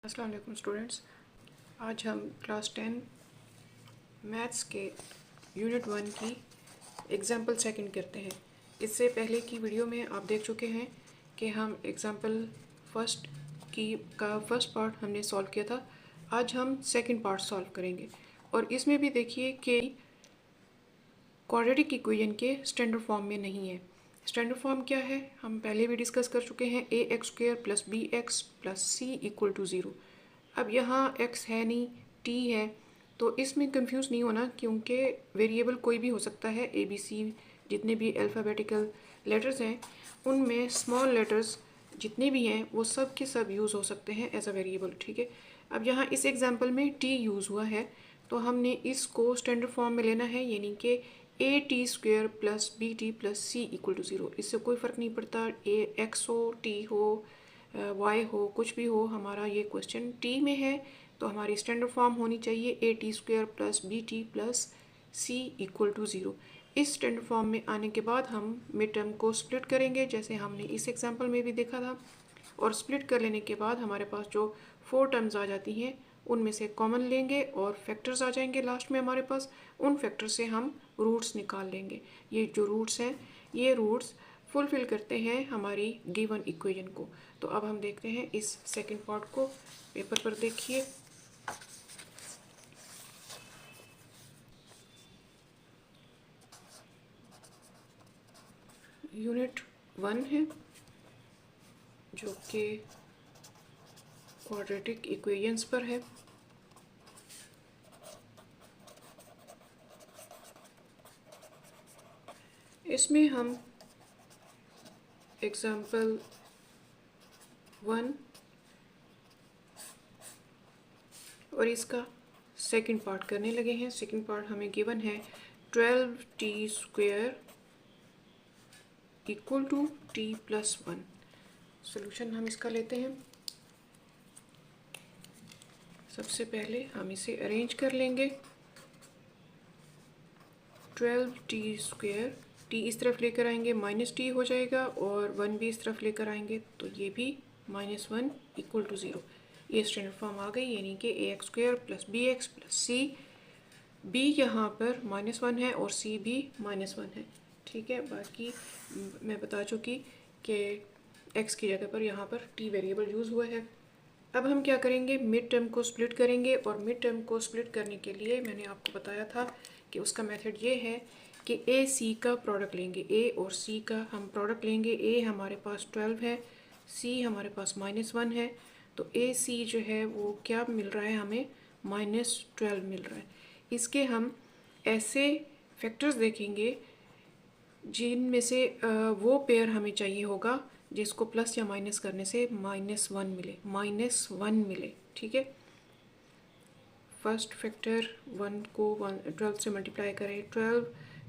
अस्सलाम वालेकुम स्टूडेंट्स। आज हम क्लास 10 मैथ्स के यूनिट 1 की एग्जाम्पल सेकंड करते हैं। इससे पहले की वीडियो में आप देख चुके हैं कि हम एग्जाम्पल फर्स्ट का फर्स्ट पार्ट हमने सॉल्व किया था। आज हम सेकंड पार्ट सॉल्व करेंगे और इसमें भी देखिए कि क्वाड्रेटिक इक्वेशन के स्टैंडर्ड फॉर्म में नहीं है। स्टैंडर्ड फॉर्म क्या है हम पहले भी डिस्कस कर चुके हैं, ax² + bx + c = 0। अब यहाँ x है नहीं, t है, तो इसमें कंफ्यूज नहीं होना क्योंकि वेरिएबल कोई भी हो सकता है। ए बी सी जितने भी अल्फ़ाबेटिकल लेटर्स हैं उनमें स्मॉल लेटर्स जितने भी हैं वो सब के सब यूज़ हो सकते हैं एज अ वेरिएबल, ठीक है। अब यहाँ इस एग्जांपल में t यूज़ हुआ है तो हमने इसको स्टैंडर्ड फॉर्म में लेना है, यानी कि a² + bt + c = 0। इससे कोई फ़र्क नहीं पड़ता x हो, t हो, y हो, कुछ भी हो। हमारा ये क्वेश्चन t में है तो हमारी स्टैंडर्ड फॉर्म होनी चाहिए a² + bt + c = 0। इस स्टैंडर्ड फॉर्म में आने के बाद हम मिड टर्म को स्प्लिट करेंगे जैसे हमने इस एग्जांपल में भी देखा था, और स्प्लिट कर लेने के बाद हमारे पास जो 4 टर्म्स आ जाती हैं उनमें से कॉमन लेंगे और फैक्टर्स आ जाएंगे लास्ट में हमारे पास। उन फैक्टर से हम रूट्स निकाल लेंगे। ये जो रूट्स हैं ये रूट्स फुलफिल करते हैं हमारी गिवन इक्वेशन को। तो अब हम देखते हैं इस सेकंड पार्ट को। पेपर पर देखिए, यूनिट 1 है जो कि क्वाड्रेटिक इक्वेशंस पर है। इसमें हम एग्जाम्पल 1 और इसका सेकंड पार्ट करने लगे हैं। सेकंड पार्ट हमें गिवन है 12t² = t + 1। सोल्यूशन हम इसका लेते हैं। सबसे पहले हम इसे अरेंज कर लेंगे। 12t², t इस तरफ लेकर आएंगे -t हो जाएगा, और 1 भी इस तरफ लेकर आएंगे तो ये भी -1 = 0। ये स्टैंडर्ड फॉर्म आ गई, यानी कि ax² + bx + c। b यहाँ पर -1 है और c भी -1 है, ठीक है। बाकी मैं बता चुकी कि x की जगह पर यहाँ पर t वेरिएबल यूज़ हुआ है। अब हम क्या करेंगे, मिड टर्म को स्प्लिट करेंगे, और मिड टर्म को स्प्लिट करने के लिए मैंने आपको बताया था कि उसका मेथड ये है कि a c का प्रोडक्ट लेंगे। a और c का हम प्रोडक्ट लेंगे। a हमारे पास 12 है, c हमारे पास -1 है, तो a c जो है वो क्या मिल रहा है हमें, -12 मिल रहा है। इसके हम ऐसे फैक्टर्स देखेंगे जिनमें से वो पेयर हमें चाहिए होगा जिसको प्लस या माइनस करने से -1 मिले, ठीक है। फर्स्ट फैक्टर 1 को 12 से मल्टीप्लाई करें 12,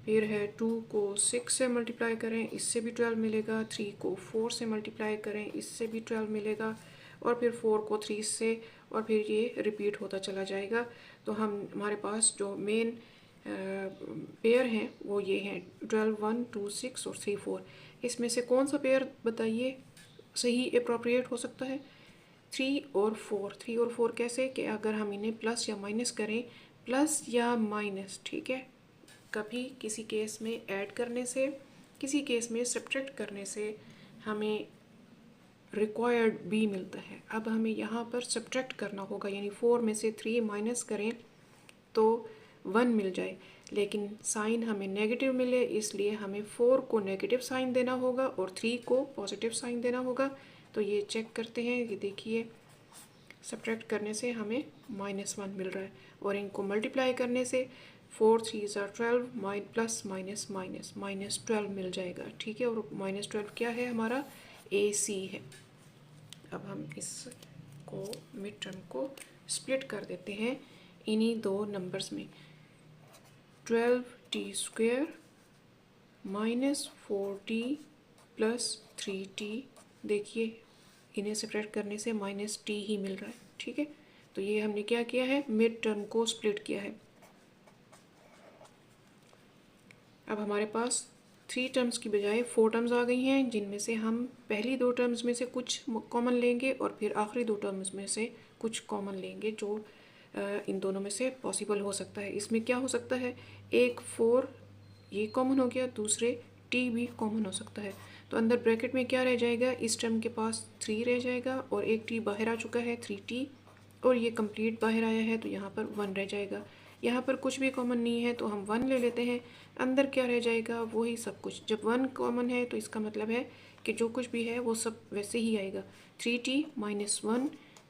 फिर है 2 को 6 से मल्टीप्लाई करें, इससे भी 12 मिलेगा। 3 को 4 से मल्टीप्लाई करें, इससे भी 12 मिलेगा, और फिर 4 को 3 से, और फिर ये रिपीट होता चला जाएगा। तो हमारे पास जो मेन पेयर हैं वो ये हैं 12, 1, 2, 6 और 3, 4। इसमें से कौन सा पेयर बताइए सही अप्रोप्रिएट हो सकता है? 3 और 4। 3 और 4 कैसे कि अगर हम इन्हें प्लस या माइनस करें, प्लस या माइनस, ठीक है। कभी किसी केस में ऐड करने से, किसी केस में सब्ट्रैक्ट करने से हमें रिक्वायर्ड b मिलता है। अब हमें यहाँ पर सब्ट्रैक्ट करना होगा, यानी 4 में से 3 माइनस करें तो 1 मिल जाए, लेकिन साइन हमें नेगेटिव मिले, इसलिए हमें 4 को नेगेटिव साइन देना होगा और 3 को पॉजिटिव साइन देना होगा। तो ये चेक करते हैं, ये देखिए सब्ट्रैक्ट करने से हमें -1 मिल रहा है, और इनको मल्टीप्लाई करने से 4 3 12 प्लस माइनस माइनस -12 मिल जाएगा, ठीक है। और -12 क्या है हमारा, AC है। अब हम इसको मिड टर्म को स्प्लिट कर देते हैं इन्हीं दो नंबर्स में। 12t² -4t + 3t, देखिए इन्हें सेपरेट करने से -t ही मिल रहा है, ठीक है। तो ये हमने क्या किया है, मिड टर्म को स्प्लिट किया है। अब हमारे पास 3 टर्म्स की बजाय 4 टर्म्स आ गई हैं, जिनमें से हम पहली 2 टर्म्स में से कुछ कॉमन लेंगे और फिर आखिरी 2 टर्म्स में से कुछ कॉमन लेंगे, जो इन दोनों में से पॉसिबल हो सकता है। इसमें क्या हो सकता है, एक 4 ये कॉमन हो गया, दूसरे टी भी कॉमन हो सकता है। तो अंदर ब्रैकेट में क्या रह जाएगा, इस टर्म के पास 3 रह जाएगा और एक टी बाहर आ चुका है 3t, और ये कंप्लीट बाहर आया है तो यहाँ पर 1 रह जाएगा। यहाँ पर कुछ भी कॉमन नहीं है तो हम 1 ले लेते हैं। अंदर क्या रह जाएगा, वही सब कुछ। जब 1 कॉमन है तो इसका मतलब है कि जो कुछ भी है वो सब वैसे ही आएगा। 3t - 1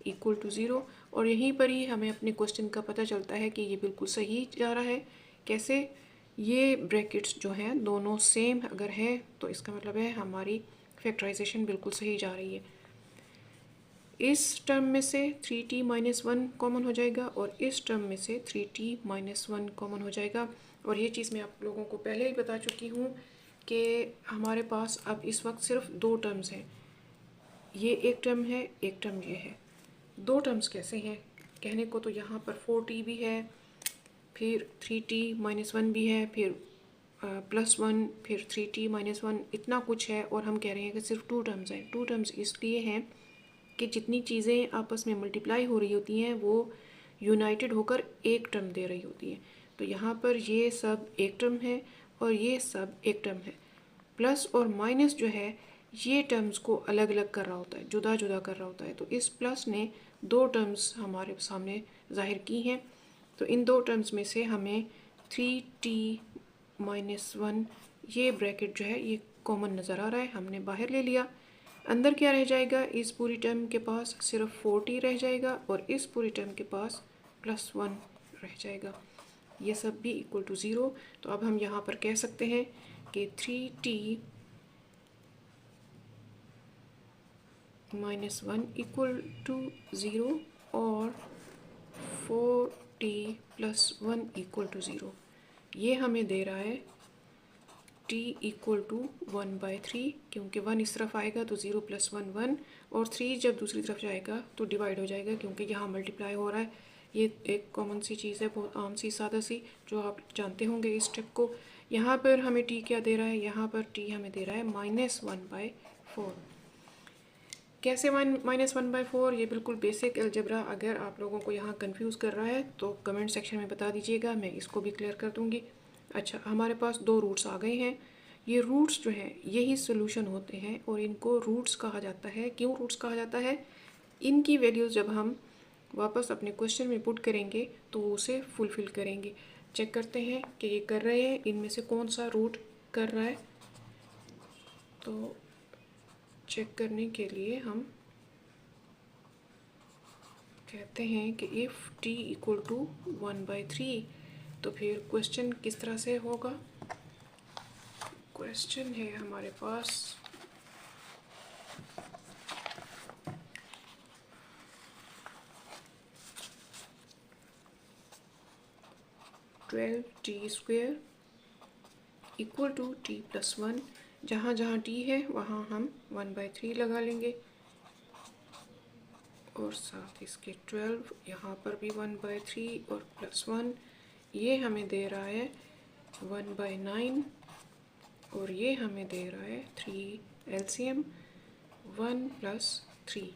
= 0। और यहीं पर ही हमें अपने क्वेश्चन का पता चलता है कि ये बिल्कुल सही जा रहा है। कैसे, ये ब्रैकेट्स जो हैं दोनों सेम अगर है तो इसका मतलब है हमारी फैक्टराइजेशन बिल्कुल सही जा रही है। इस टर्म में से 3t - 1 कॉमन हो जाएगा और इस टर्म में से 3t - 1 कॉमन हो जाएगा। और ये चीज़ मैं आप लोगों को पहले ही बता चुकी हूँ कि हमारे पास अब इस वक्त सिर्फ 2 टर्म्स हैं। ये एक टर्म है, एक टर्म ये है। 2 टर्म्स कैसे हैं, कहने को तो यहाँ पर 4t भी है, फिर 3t - 1 भी है, फिर +1, फिर 3t - 1, इतना कुछ है। और हम कह रहे हैं कि सिर्फ 2 टर्म्स हैं। 2 टर्म्स इसलिए हैं कि जितनी चीज़ें आपस में मल्टीप्लाई हो रही होती हैं वो यूनाइटेड होकर एक टर्म दे रही होती हैं। तो यहाँ पर ये सब एक टर्म है और ये सब एक टर्म है। प्लस और माइनस जो है ये टर्म्स को अलग अलग कर रहा होता है, जुदा जुदा कर रहा होता है। तो इस प्लस ने 2 टर्म्स हमारे सामने ज़ाहिर की हैं। तो इन 2 टर्म्स में से हमें 3t - 1 ये ब्रैकेट जो है ये कॉमन नज़र आ रहा है, हमने बाहर ले लिया। अंदर क्या रह जाएगा, इस पूरी टर्म के पास सिर्फ 4t रह जाएगा और इस पूरी टर्म के पास +1 रह जाएगा। ये सब भी = 0। तो अब हम यहाँ पर कह सकते हैं कि 3t - 1 = 0 और 4t + 1 = 0। ये हमें दे रहा है t = 1/3, क्योंकि 1 इस तरफ आएगा तो 0 + 1 1, और 3 जब दूसरी तरफ जाएगा तो डिवाइड हो जाएगा, क्योंकि यहाँ मल्टीप्लाई हो रहा है। ये एक कॉमन सी चीज़ है, बहुत आम सी सादा सी, जो आप जानते होंगे इस स्टेप को। यहाँ पर हमें t क्या दे रहा है, यहाँ पर t हमें दे रहा है -1/4। कैसे -1/4, ये बिल्कुल बेसिक अलजेब्रा। अगर आप लोगों को यहाँ कंफ्यूज कर रहा है तो कमेंट सेक्शन में बता दीजिएगा, मैं इसको भी क्लियर कर दूँगी। अच्छा, हमारे पास 2 रूट्स आ गए हैं। ये रूट्स जो हैं यही सोल्यूशन होते हैं और इनको रूट्स कहा जाता है। क्यों रूट्स कहा जाता है, इनकी वैल्यूज़ जब हम वापस अपने क्वेश्चन में पुट करेंगे तो उसे फुलफ़िल करेंगे। चेक करते हैं कि ये कर रहे हैं, इनमें से कौन सा रूट कर रहा है। तो चेक करने के लिए हम कहते हैं कि इफ़ t = 1/3, तो फिर क्वेश्चन किस तरह से होगा। क्वेश्चन है हमारे पास 12t² = t + 1। जहाँ जहाँ t है वहाँ हम 1/3 लगा लेंगे और साथ इसके 12, यहाँ पर भी 1/3 और +1। ये हमें दे रहा है 1/9 और ये हमें दे रहा है 3। LCM 1 + 3।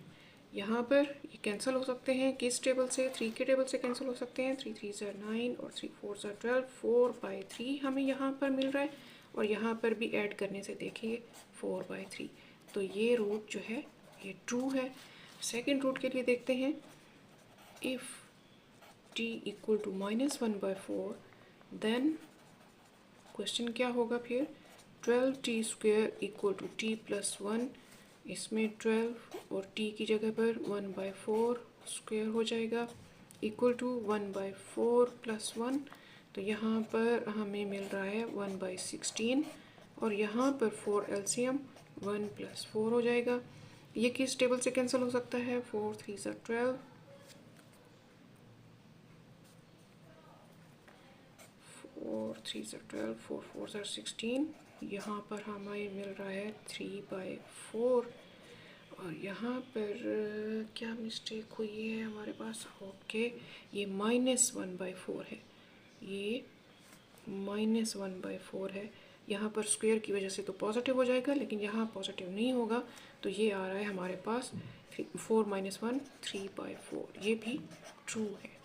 यहाँ पर ये कैंसिल हो सकते हैं, किस टेबल से, 3 के टेबल से कैंसिल हो सकते हैं। 3 3 = 9 और 3 4 = 12। 4/3 हमें यहाँ पर मिल रहा है और यहाँ पर भी ऐड करने से देखेंगे 4/3। तो ये रूट जो है ये ट्रू है। सेकेंड रूट के लिए देखते हैं, इफ़ t = -1/4, देन क्वेश्चन क्या होगा फिर, 12t² = t + 1। इसमें 12 और t की जगह पर 1/4 स्क्वायर हो जाएगा, = 1/4 + 1। तो यहाँ पर हमें मिल रहा है 1/16 और यहाँ पर 4 LCM 1 + 4 हो जाएगा। ये किस टेबल से कैंसिल हो सकता है, 4 3 = 12, 4 3 = 12, 4 4 = 16। यहाँ पर हमें मिल रहा है 3/4 और यहाँ पर क्या मिस्टेक हुई है हमारे पास, ओके, ये -1/4 है, ये -1/4 है। यहाँ पर स्क्वायर की वजह से तो पॉजिटिव हो जाएगा, लेकिन यहाँ पॉजिटिव नहीं होगा, तो ये आ रहा है हमारे पास 4 - 1 3/4, ये भी ट्रू है।